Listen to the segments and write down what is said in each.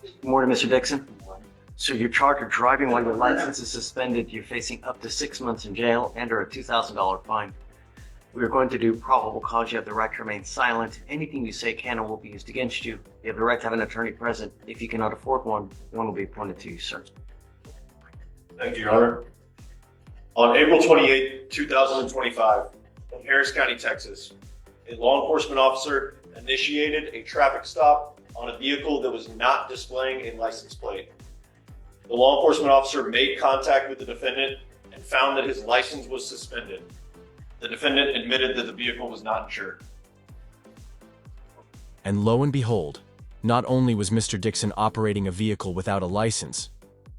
Good morning, Mr. Dixon. So you're charged with driving while your license is suspended. You're facing up to 6 months in jail and/or a $2,000 fine. We are going to do probable cause. You have the right to remain silent. Anything you say can and will be used against you. You have the right to have an attorney present. If you cannot afford one will be appointed to you, sir. Thank you, Your Honor. On April 28, 2025, in Harris County, Texas, a law enforcement officer initiated a traffic stop on a vehicle that was not displaying a license plate. The law enforcement officer made contact with the defendant and found that his license was suspended. The defendant admitted that the vehicle was not insured. And lo and behold, not only was Mr. Dixon operating a vehicle without a license,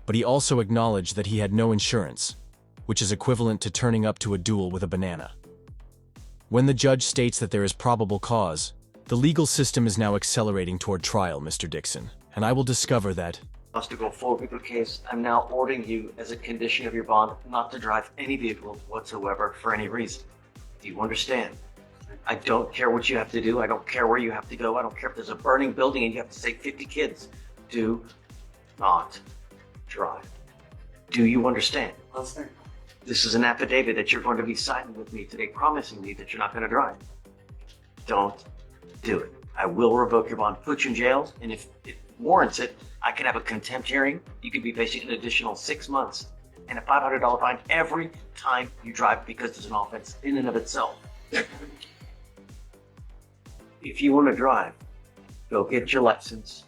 but he also acknowledged that he had no insurance, which is equivalent to turning up to a duel with a banana. When the judge states that there is probable cause, the legal system is now accelerating toward trial, Mr. Dixon, and I will discover that Us to go forward with the case, I'm now ordering you as a condition of your bond not to drive any vehicle whatsoever for any reason. Do you understand? I don't care what you have to do. I don't care where you have to go. I don't care if there's a burning building and you have to save 50 kids. Do not drive. Do you understand? This is an affidavit that you're going to be signing with me today, promising me that you're not going to drive. Don't do it. I will revoke your bond, put you in jail, and if it warrants it, I can have a contempt hearing. You could be facing an additional 6 months and a $500 fine every time you drive because it's an offense in and of itself. If you want to drive, go get your license,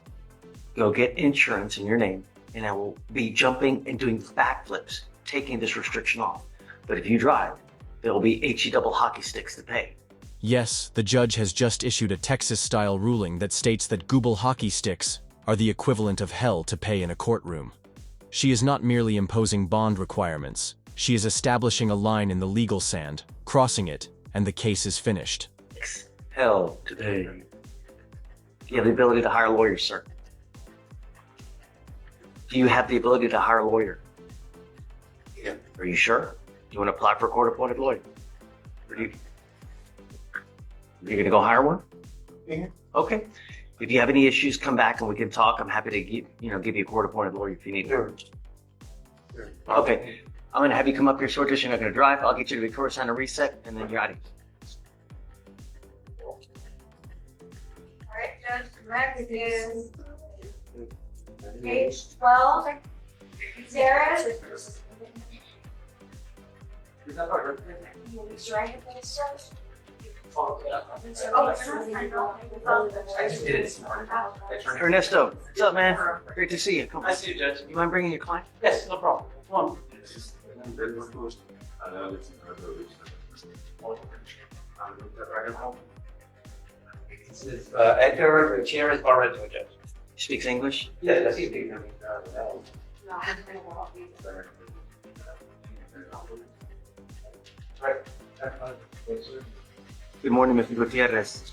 go get insurance in your name, and I will be jumping and doing backflips, taking this restriction off. But if you drive, there will be HE double hockey sticks to pay. yes, the judge has just issued a Texas-style ruling that states that Google hockey sticks are the equivalent of hell to pay in a courtroom. She is not merely imposing bond requirements, she is establishing a line in the legal sand, crossing it, and the case is finished. Hell today. You have the ability to hire lawyers, sir. Do you have the ability to hire a lawyer? Yeah. Are you sure? Do you want to apply for a court-appointed lawyer? Or you're going to go hire one? Yeah. Okay. If you have any issues, come back and we can talk. I'm happy to give you a court-appointed lawyer if you need Sure. it. Okay. I'm going to have you come up here short distance. You're not going to drive. I'll get you to Victoria, sign a reset, and then you're out of here. All right, Judge, next is page 12, Sarah. Ernesto, what's up, man? Great to see you. Come on. I see you, Judge. You mind bringing your client? Yes, no problem. Come on. This is Edgar Gutierrez Barreto, Judge. He speaks English? Yes, yes, he Good morning, Mr. Gutierrez.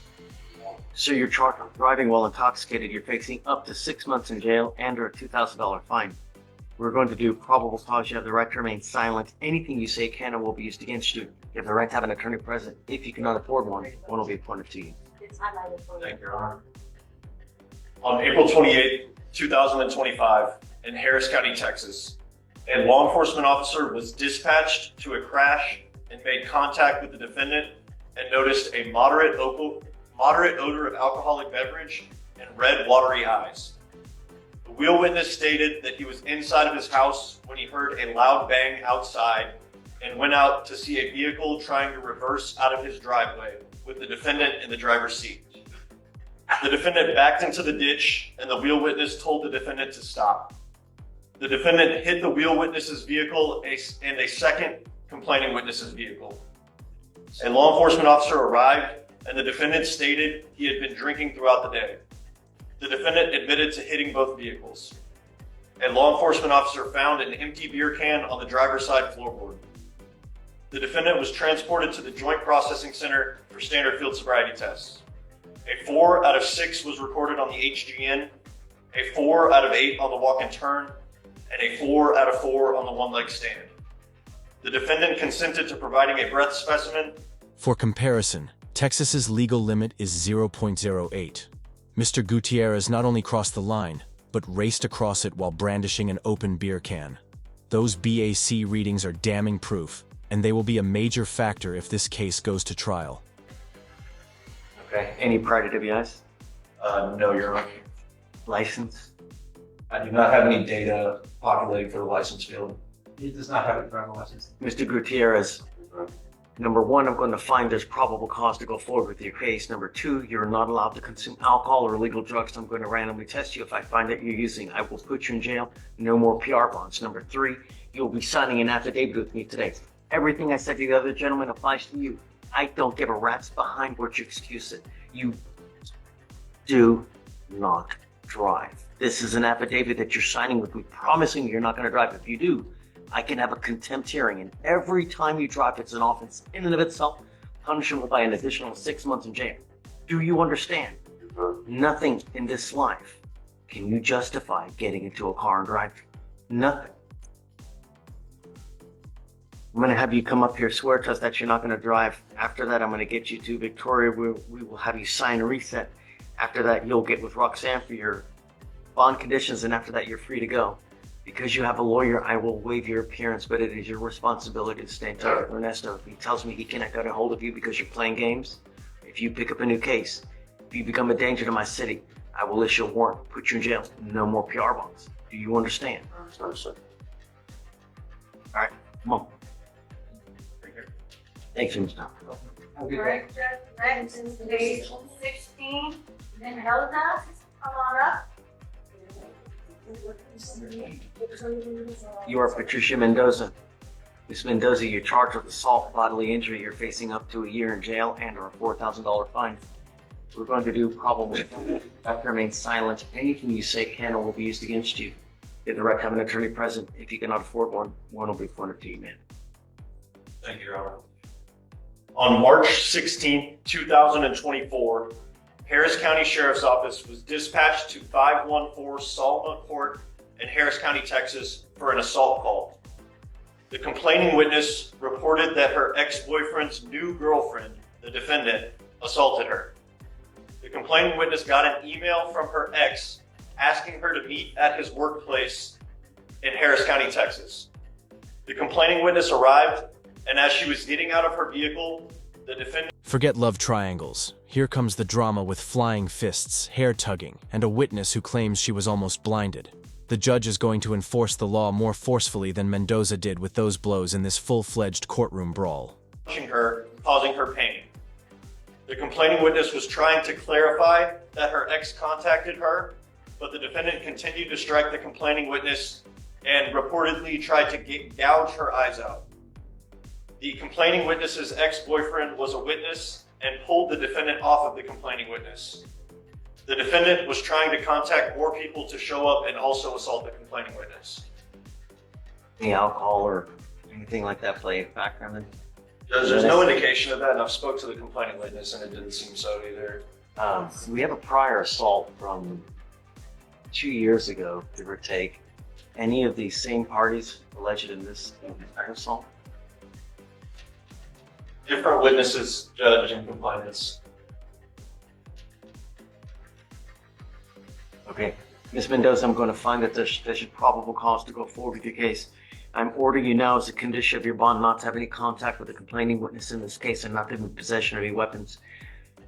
So you're charged with driving while intoxicated. You're facing up to 6 months in jail and/or a $2,000 fine. We're going to do probable cause. You have the right to remain silent. Anything you say can and will be used against you. You have the right to have an attorney present. If you cannot afford one will be appointed to you. Thank you, Your Honor. On April 28, 2025, in Harris County, Texas, a law enforcement officer was dispatched to a crash and made contact with the defendant and noticed a moderate odor of alcoholic beverage and red, watery eyes. The wheel witness stated that he was inside of his house when he heard a loud bang outside and went out to see a vehicle trying to reverse out of his driveway with the defendant in the driver's seat. The defendant backed into the ditch and the wheel witness told the defendant to stop. The defendant hit the wheel witness's vehicle and a second complaining witness's vehicle. A law enforcement officer arrived and the defendant stated he had been drinking throughout the day. The defendant admitted to hitting both vehicles. A law enforcement officer found an empty beer can on the driver's side floorboard. The defendant was transported to the Joint Processing Center for standard field sobriety tests. A 4 out of 6 was recorded on the HGN, a 4 out of 8 on the walk and turn, and a 4 out of 4 on the one-leg stand. The defendant consented to providing a breath specimen. For comparison, Texas's legal limit is 0.08. Mr. Gutierrez not only crossed the line, but raced across it while brandishing an open beer can. Those BAC readings are damning proof, and they will be a major factor if this case goes to trial. Okay. Any prior to WIs? No, Your Honor. License? I do not have any data populated for the license field. He does not have a driver's license. Mr. Gutierrez, number one, I'm going to find there's probable cause to go forward with your case. Number two, you're not allowed to consume alcohol or illegal drugs. I'm going to randomly test you. If I find that you're using, I will put you in jail. No more PR bonds. Number three, you'll be signing an affidavit with me today. Everything I said to the other gentleman applies to you. I don't give a rat's behind what you excuse it. You do not drive. This is an affidavit that you're signing with me, promising you're not going to drive. If you do, I can have a contempt hearing, and every time you drive, it's an offense in and of itself, punishable by an additional 6 months in jail. Do you understand? Nothing in this life can you justify getting into a car and driving. Nothing. I'm going to have you come up here, swear to us that you're not going to drive. After that, I'm going to get you to Victoria. We will have you sign a reset. After that, you'll get with Roxanne for your bond conditions, and after that, you're free to go. Because you have a lawyer, I will waive your appearance, but it is your responsibility to stay in touch with Ernesto. If he tells me he cannot get a hold of you because you're playing games, if you pick up a new case, if you become a danger to my city, I will issue a warrant, put you in jail. No more PR bonds. Do you understand? Sorry, sir. All right, come on. Thanks, Mr. Have a good day. Alright, Judge, right, since today's 16, Mendoza, come on up. You are Patricia Mendoza. Ms. Mendoza, you're charged with assault, bodily injury. You're facing up to a year in jail and or a $4,000 fine. We're going to do probably, have to remain silent. Anything you say can or will be used against you. You have the right to have an attorney present. If you cannot afford one, one will be appointed to you, man. Thank you, Your Honor. On March 16, 2024, Harris County Sheriff's Office was dispatched to 514 Saltma Court in Harris County, Texas for an assault call. The complaining witness reported that her ex-boyfriend's new girlfriend, the defendant, assaulted her. The complaining witness got an email from her ex asking her to meet at his workplace in Harris County, Texas. The complaining witness arrived, and as she was getting out of her vehicle, the defendant... Forget love triangles. Here comes the drama with flying fists, hair tugging, and a witness who claims she was almost blinded. The judge is going to enforce the law more forcefully than Mendoza did with those blows in this full-fledged courtroom brawl. ...punching her, causing her pain. The complaining witness was trying to clarify that her ex contacted her, but the defendant continued to strike the complaining witness and reportedly tried to gouge her eyes out. The complaining witness's ex-boyfriend was a witness and pulled the defendant off of the complaining witness. The defendant was trying to contact more people to show up and also assault the complaining witness. Any alcohol or anything like that play a factor in it? Judge, there's no indication of that, and I've spoke to the complaining witness and it didn't seem so either. We have a prior assault from 2 years ago, give or take. Any of these same parties alleged in this prior assault? Different witnesses, judge, and complainants. Okay. Ms. Mendoza, I'm going to find that there's sufficient probable cause to go forward with your case. I'm ordering you now as a condition of your bond not to have any contact with the complaining witness in this case and not to be in possession of any weapons.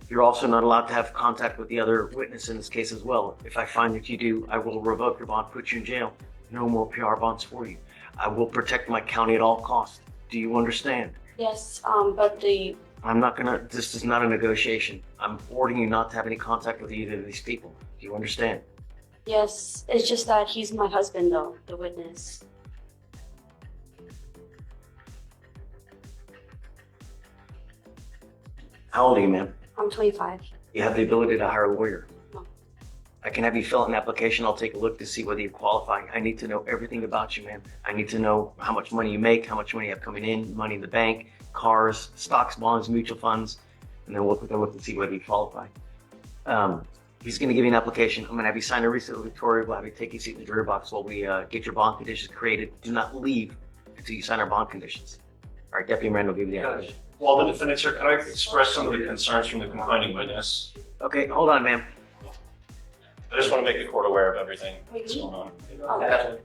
You're also not allowed to have contact with the other witness in this case as well. If I find that you do, I will revoke your bond, put you in jail. No more PR bonds for you. I will protect my county at all costs. Do you understand? Yes, but I'm not gonna, this is not a negotiation. I'm ordering you not to have any contact with either of these people. Do you understand? yes, it's just that he's my husband though, the witness. How old are you, ma'am? I'm 25. You have the ability to hire a lawyer. No. I can have you fill out an application. I'll take a look to see whether you qualify. I need to know everything about you, ma'am. I need to know how much money you make, how much money you have coming in, money in the bank, cars, stocks, bonds, mutual funds, and then we'll look to see whether you qualify. He's going to give you an application. I'm going to have you sign a receipt with Victoria. We'll have you take your seat in the jury box while we get your bond conditions created. Do not leave until you sign our bond conditions. All right, Deputy Miranda will give you the application. While the defendant's here, can I express some of the concerns from the complaining witness? Okay, hold on, ma'am. I just want to make the court aware of everything that's going on. Okay.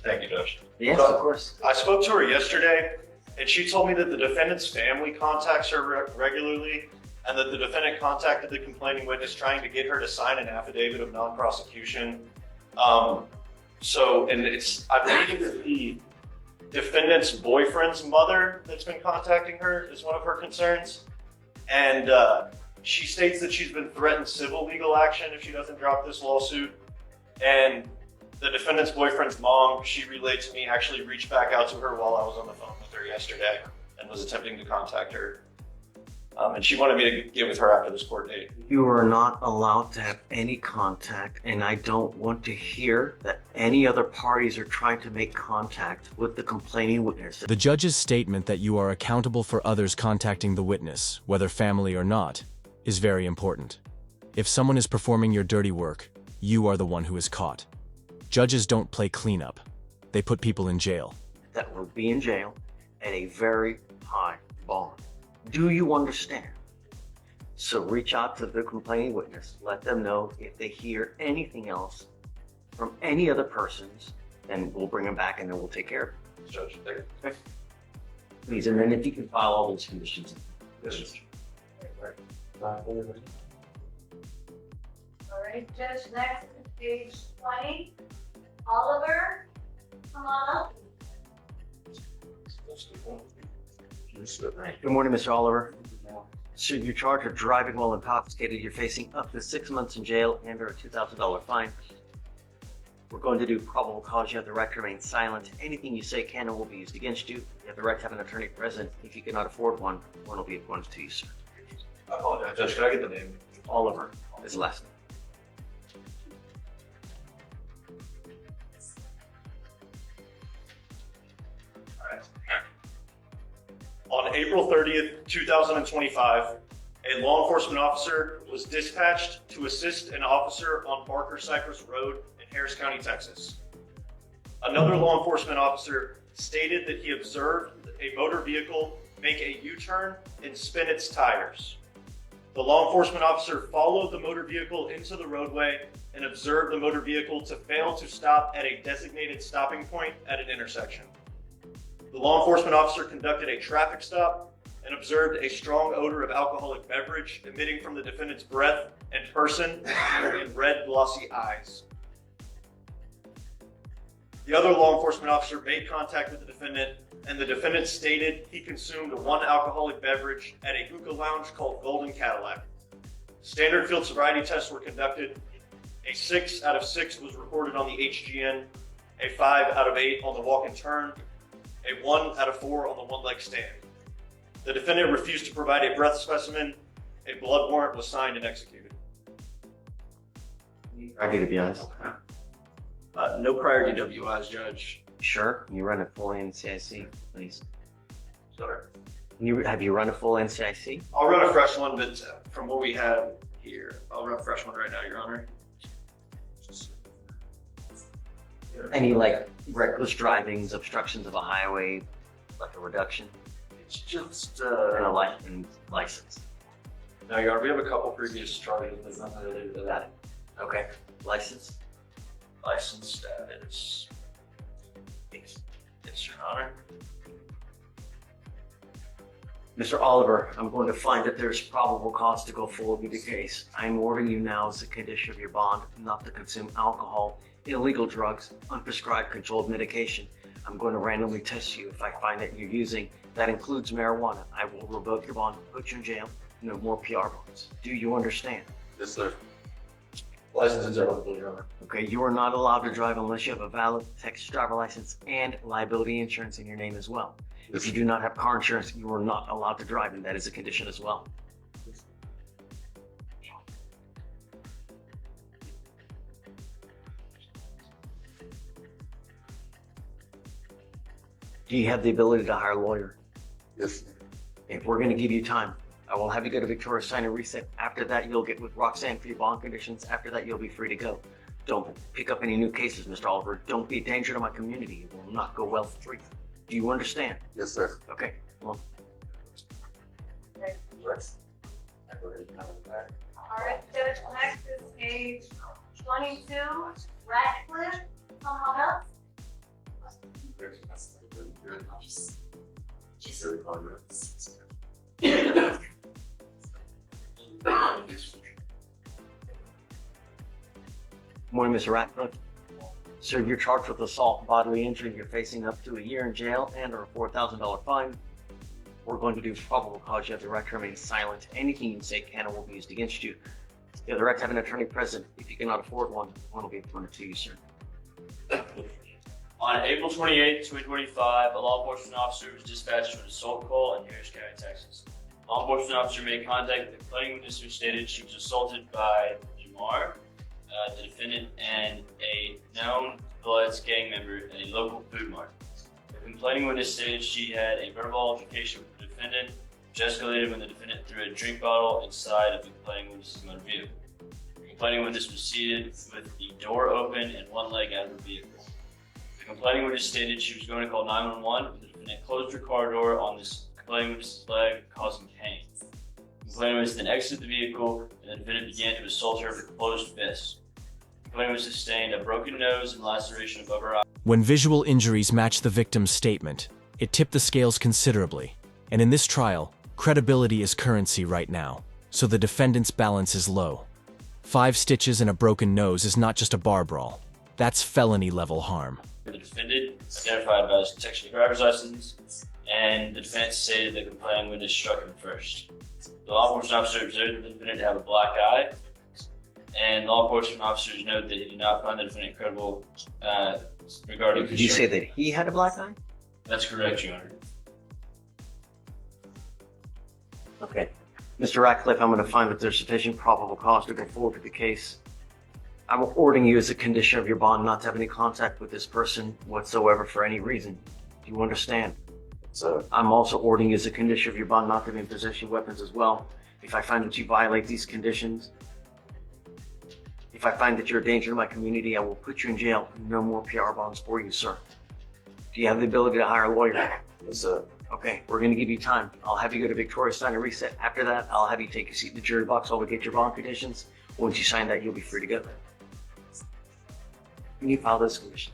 Thank you, Judge. Yes, So- of course. I spoke to her yesterday, and she told me that the defendant's family contacts her regularly, and that the defendant contacted the complaining witness trying to get her to sign an affidavit of non-prosecution. And I believe that the defendant's boyfriend's mother that's been contacting her is one of her concerns. And she states that she's been threatened civil legal action if she doesn't drop this lawsuit. And the defendant's boyfriend's mom, she relayed to me, actually reached back out to her while I was on the phone with her yesterday and was attempting to contact her. And she wanted me to get with her after this court date. You are not allowed to have any contact, and I don't want to hear that any other parties are trying to make contact with the complaining witness. The judge's statement that you are accountable for others contacting the witness, whether family or not, is very important. If someone is performing your dirty work, you are the one who is caught. Judges don't play cleanup. They put people in jail. That will be in jail at a very high bond. Do you understand? So reach out to the complaining witness. Let them know if they hear anything else from any other persons, then we'll bring them back and then we'll take care of it. Judge, there. Please, and then if you can file all those conditions. Yes. All right, Judge, next is page 20. Oliver, come on up. Good morning, Mr. Oliver. So you're charged with driving while intoxicated. You're facing up to 6 months in jail and or a $2,000 fine. We're going to do probable cause. You have the right to remain silent. Anything you say can and will be used against you. You have the right to have an attorney present. If you cannot afford one, one will be appointed to you, sir. I apologize, Judge. Can I get the name? Oliver is the last name. On April 30th, 2025, a law enforcement officer was dispatched to assist an officer on Barker Cypress Road in Harris County, Texas. Another law enforcement officer stated that he observed a motor vehicle make a U-turn and spin its tires. The law enforcement officer followed the motor vehicle into the roadway and observed the motor vehicle to fail to stop at a designated stopping point at an intersection. The law enforcement officer conducted a traffic stop and observed a strong odor of alcoholic beverage emitting from the defendant's breath and person and red glossy eyes. The other law enforcement officer made contact with the defendant, and the defendant stated he consumed one alcoholic beverage at a hookah lounge called Golden Cadillac. Standard field sobriety tests were conducted. A 6 out of 6 was recorded on the HGN, a 5 out of 8 on the walk and turn, a 1 out of 4 on the one-leg stand. The defendant refused to provide a breath specimen. A blood warrant was signed and executed. Ready to be honest? No prior DWIs, Judge. Sure. You run a full NCIC, please. Sorry. Have you run a full NCIC? I'll run a fresh one, but from what we have here, I'll run a fresh one right now, Your Honor. Any like reckless drivings, obstructions of a highway, like a reduction, It's just, and a license? no, Your Honor, we have a couple previous charges, but nothing related to that. Okay. License? License status. Yes, Your Honor. Mr. Oliver, I'm going to find that there's probable cause to go forward with the case. I'm ordering you now as a condition of your bond not to consume alcohol, illegal drugs, unprescribed controlled medication. I'm going to randomly test you. If I find that you're using, that includes marijuana, I will revoke your bond, put you in jail, no more PR bonds. Do you understand? Yes, sir. License is eligible, Your Honor. Okay, you are not allowed to drive unless you have a valid Texas driver license and liability insurance in your name as well. If you do not have car insurance, you are not allowed to drive, and that is a condition as well. Do you have the ability to hire a lawyer? Yes. If we're going to give you time, I will have you go to Victoria, sign a reset. After that, you'll get with Roxanne for your bond conditions. After that, you'll be free to go. Don't pick up any new cases, Mr. Oliver. Don't be a danger to my community. It will not go well for you. Do you understand? Yes, sir. Okay, well, All right, Judge, next is page 22, Radcliffe, someone else? Morning, Mr. Ratcliffe. Sir, you're charged with assault and bodily injury. You're facing up to a year in jail and or a $4,000 fine. We're going to do probable cause. You have the right to remain silent. Anything you say can and will be used against you. You have the right to have an attorney present. If you cannot afford one will be appointed to you, sir. On April 28, 2025, a law enforcement officer was dispatched to an assault call in Harris County, Texas. Law enforcement officer made contact with the complaining witness who stated she was assaulted by Jamar, the defendant, and a known Bloods gang member at a local food mart. The complaining witness stated she had a verbal altercation with the defendant, which escalated when the defendant threw a drink bottle inside of the complaining witness's motor vehicle. The complaining witness was seated with the door open and one leg out of the vehicle. The complaining witness stated she was going to call 911 when the defendant closed her car door on this complaining witness's leg, causing pain. The complaining witness then exited the vehicle and the defendant began to assault her with closed fists. The complaining witness sustained a broken nose and laceration above her eye. When visual injuries match the victim's statement, it tipped the scales considerably. And in this trial, credibility is currency right now, so the defendant's balance is low. 5 stitches and a broken nose is not just a bar brawl. That's felony-level harm. The defendant, identified by his Texas driver's license, and the defense stated the complaining witness struck him first. The law enforcement officer observed the defendant to have a black eye, and law enforcement officers noted that he did not find the defendant credible regarding. Did you say that he had a black eye? That's correct, Your Honor. Okay. Mr. Ratcliffe, I'm going to find that there's sufficient probable cause to go forward with the case. I'm ordering you as a condition of your bond not to have any contact with this person whatsoever for any reason. Do you understand? So, I'm also ordering you as a condition of your bond not to be in possession of weapons as well. If I find that you violate these conditions, if I find that you're a danger to my community, I will put you in jail. No more PR bonds for you, sir. Do you have the ability to hire a lawyer? yes, sir. Okay, we're going to give you time. I'll have you go to Victoria, sign a reset. After that, I'll have you take a seat in the jury box while we get your bond conditions. Once you sign that, you'll be free to go. Can you file this condition?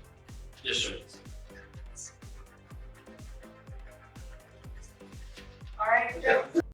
Yes, sir. All right,